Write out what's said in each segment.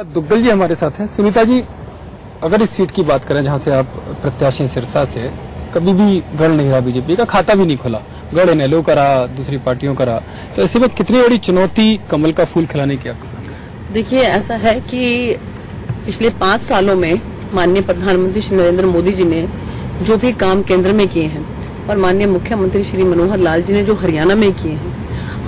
दुग्गल जी हमारे साथ हैं। सुनीता जी, अगर इस सीट की बात करें जहां से आप प्रत्याशी सिरसा से, कभी भी गढ़ नहीं रहा बीजेपी का, खाता भी नहीं खोला, गढ़ एनएलओ करा, दूसरी पार्टियों करा, तो ऐसे में कितनी बड़ी चुनौती कमल का फूल खिलाने की आपके सामने? देखिए, ऐसा है कि पिछले 5 सालों में माननीय प्रधानमंत्री श्री नरेंद्र मोदी जी ने जो भी काम केंद्र में किए हैं और माननीय मुख्यमंत्री श्री मनोहर लाल जी ने जो हरियाणा में किए हैं,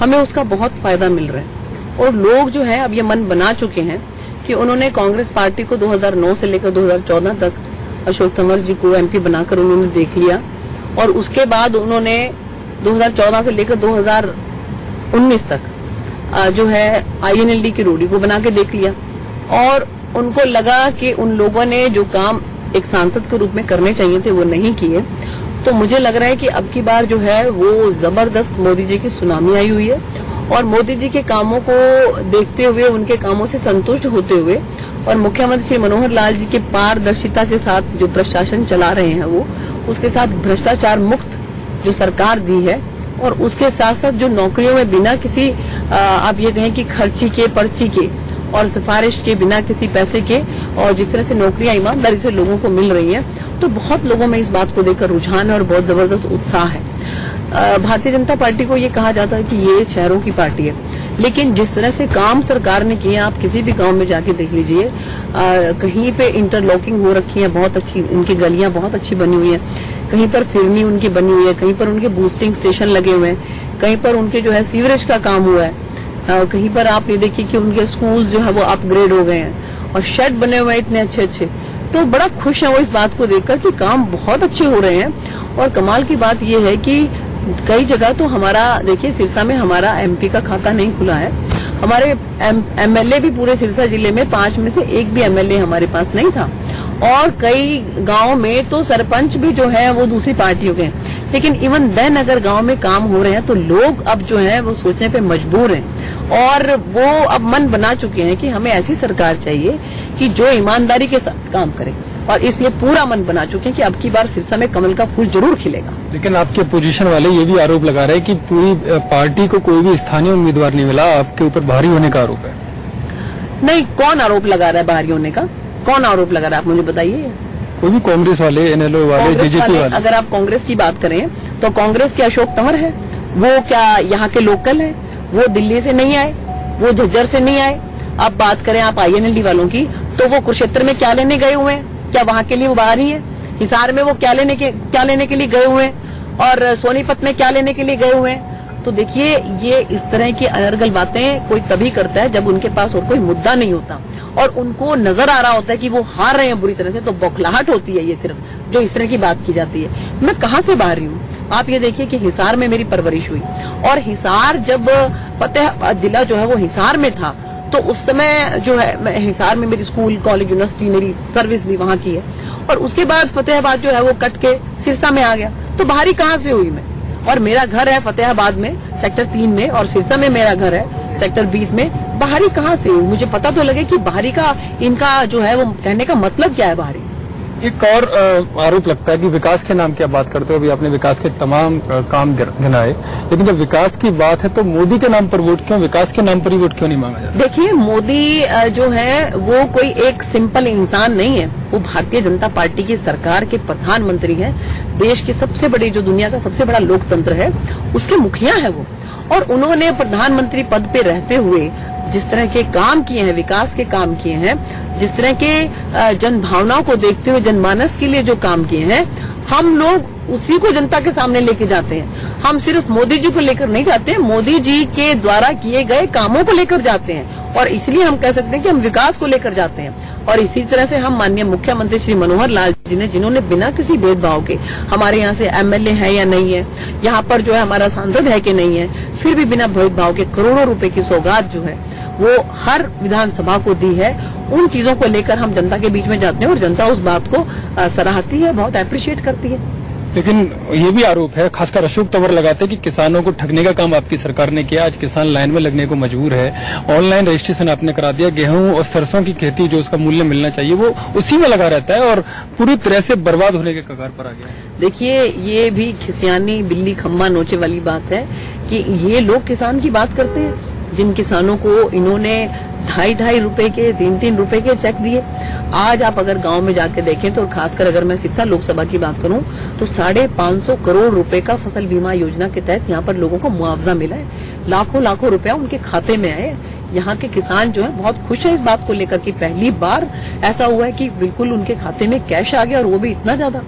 हमें उसका बहुत फायदा मिल रहा है। और लोग जो है अब ये मन बना चुके हैं कि उन्होंने कांग्रेस पार्टी को 2009 से लेकर 2014 तक अशोक तंवर जी को एमपी बनाकर उन्होंने देख लिया, और उसके बाद उन्होंने 2014 से लेकर 2019 तक जो है आईएनएलडी की रोडी को बना के देख लिया, और उनको लगा कि उन लोगों ने जो काम एक सांसद के रूप में करने चाहिए थे वो नहीं किए। तो मुझे लग रहा है कि अब की बार जो है वो जबरदस्त मोदी जी की सुनामी आई हुई है, और मोदी जी के कामों को देखते हुए, उनके कामों से संतुष्ट होते हुए, और मुख्यमंत्री श्री मनोहर लाल जी के पारदर्शिता के साथ जो प्रशासन चला रहे हैं वो, उसके साथ भ्रष्टाचार मुक्त जो सरकार दी है, और उसके साथ साथ जो नौकरियों में बिना किसी आप ये कहें कि खर्ची के, पर्ची के और सिफारिश के, बिना किसी पैसे के, और जिस तरह से नौकरियां ईमानदारी से लोगों को मिल रही हैं, तो बहुत लोगों में इस बात को देखकर रुझान है और बहुत जबरदस्त उत्साह है। भारतीय जनता पार्टी को ये कहा जाता है कि ये शहरों की पार्टी है, लेकिन जिस तरह से काम सरकार ने किए, आप किसी भी गांव में जाके देख लीजिए, कहीं पे इंटरलॉकिंग हो रखी है, बहुत अच्छी उनकी गलियां बहुत अच्छी बनी हुई है, कहीं पर फिल्मी उनकी बनी हुई है, कहीं पर उनके बूस्टिंग स्टेशन लगे हुए हैं, कहीं पर उनके जो है सीवरेज का काम हुआ है, कहीं पर आप ये देखिए कि उनके स्कूल्स जो है वो अपग्रेड हो गए हैं और शेड बने हुए हैं इतने अच्छे अच्छे। तो बड़ा खुश है वो इस बात को देखकर कि काम बहुत अच्छे हो रहे हैं। और कमाल की बात ये है कि कई जगह तो हमारा, देखिए सिरसा में हमारा एमपी का खाता नहीं खुला है, हमारे एमएलए भी पूरे सिरसा जिले में 5 में से एक भी एमएलए हमारे पास नहीं था, और कई गांव में तो सरपंच भी जो है वो दूसरी पार्टियों के हैं। लेकिन इवन देन अगर गांव में काम हो रहे हैं तो लोग अब जो है वो सोचने पे मजबूर हैं, और वो अब मन बना चुके हैं कि हमें ऐसी सरकार चाहिए कि जो ईमानदारी के साथ काम करे, और इसलिए पूरा मन बना चुके हैं कि अब की बार सिरसा में कमल का फूल जरूर खिलेगा। लेकिन आपके अपोजिशन वाले ये भी आरोप लगा रहे हैं कि पूरी पार्टी को कोई भी स्थानीय उम्मीदवार नहीं मिला, आपके ऊपर भारी होने का आरोप है। नहीं, कौन आरोप लगा रहा है भारी होने का? कौन आरोप लगा रहा है, आप मुझे बताइए। कोई भी कांग्रेस वाले, एनएलओ वाले, जेजेपी वाले। अगर आप कांग्रेस की बात करें तो कांग्रेस के अशोक तंवर है, वो क्या यहाँ के लोकल है? वो दिल्ली से नहीं आए, वो झज्जर से नहीं आए। अब बात करें आप आईएनएलडी वालों की, तो वो कुरुक्षेत्र में क्या लेने गए हुए हैं? क्या वहाँ के लिए वो बाहर ही है? हिसार में वो क्या लेने के लिए गए हुए हैं? और सोनीपत में क्या लेने के लिए गए हुए हैं? तो देखिए, ये इस तरह की अनर्गल बातें कोई तभी करता है जब उनके पास और कोई मुद्दा नहीं होता, और उनको नजर आ रहा होता है कि वो हार रहे हैं बुरी तरह से, तो बौखलाहट होती है ये सिर्फ जो इस तरह की बात की जाती है। मैं कहाँ से बाहर रही हूँ? आप ये देखिए कि हिसार में मेरी परवरिश हुई, और हिसार जब फतेहाबाद जिला जो है वो हिसार में था, तो उस समय जो है मैं हिसार में, मेरी स्कूल, कॉलेज, यूनिवर्सिटी, मेरी सर्विस भी वहाँ की है, और उसके बाद फतेहाबाद जो है वो कट के सिरसा में आ गया। तो बाहरी कहाँ से हुई मैं? और मेरा घर है फतेहाबाद में सेक्टर 3 में, और सिरसा में मेरा घर है सेक्टर 20 में। बाहरी कहाँ से हुई? मुझे पता तो लगे कि बाहरी का इनका जो है वो कहने का मतलब क्या है बाहरी। एक और आरोप लगता है कि विकास के नाम की आप बात करते हो, अभी आपने विकास के तमाम काम गिनाए, लेकिन जब विकास की बात है तो मोदी के नाम पर वोट क्यों, विकास के नाम पर ही वोट क्यों नहीं मांगा जाता? देखिए, मोदी जो है वो कोई एक सिंपल इंसान नहीं है, वो भारतीय जनता पार्टी की सरकार के प्रधानमंत्री हैं, देश की सबसे बड़ी, जो दुनिया का सबसे बड़ा लोकतंत्र है, उसके मुखिया है वो। और उन्होंने प्रधानमंत्री पद पे रहते हुए जिस तरह के काम किए हैं, विकास के काम किए हैं, जिस तरह के जन भावनाओं को देखते हुए जनमानस के लिए जो काम किए हैं, हम लोग उसी को जनता के सामने लेके जाते हैं। हम सिर्फ मोदी जी को लेकर नहीं जाते हैं, मोदी जी के द्वारा किए गए कामों को लेकर जाते हैं, और इसलिए हम कह सकते हैं कि हम विकास को लेकर जाते हैं। और इसी तरह से हम माननीय मुख्यमंत्री श्री मनोहर लाल जी ने, जिन्होंने बिना किसी भेदभाव के, हमारे यहाँ से एमएलए है या नहीं है, यहाँ पर जो है हमारा सांसद है कि नहीं है, फिर भी बिना भेदभाव के करोड़ों रुपए की सौगात जो है वो हर विधानसभा को दी है। उन चीजों को लेकर हम जनता के बीच में जाते हैं, और जनता उस बात को सराहती है, बहुत अप्रिशिएट करती है। लेकिन ये भी आरोप है, खासकर अशोक तंवर लगाते हैं कि किसानों को ठगने का काम आपकी सरकार ने किया। आज किसान लाइन में लगने को मजबूर है, ऑनलाइन रजिस्ट्रेशन आपने करा दिया, गेहूं और सरसों की खेती जो उसका मूल्य मिलना चाहिए वो उसी में लगा रहता है, और पूरी तरह से बर्बाद होने के कगार पर आ गया। देखिए, ये भी खिसियानी बिल्ली खम्बा नोचे वाली बात है कि ये लोग किसान की बात करते हैं। जिन किसानों को इन्होंने 2.5 रुपए के 3-3 रुपए के चेक दिए, आज आप अगर गांव में जाके देखें तो खासकर अगर मैं सिरसा लोकसभा की बात करूं तो 550 करोड़ रुपए का फसल बीमा योजना के तहत यहां पर लोगों को मुआवजा मिला है। लाखों रुपया उनके खाते में आए। यहाँ के किसान जो है बहुत खुश है इस बात को लेकर कि पहली बार ऐसा हुआ है कि बिल्कुल उनके खाते में कैश आ गया और वो भी इतना ज्यादा।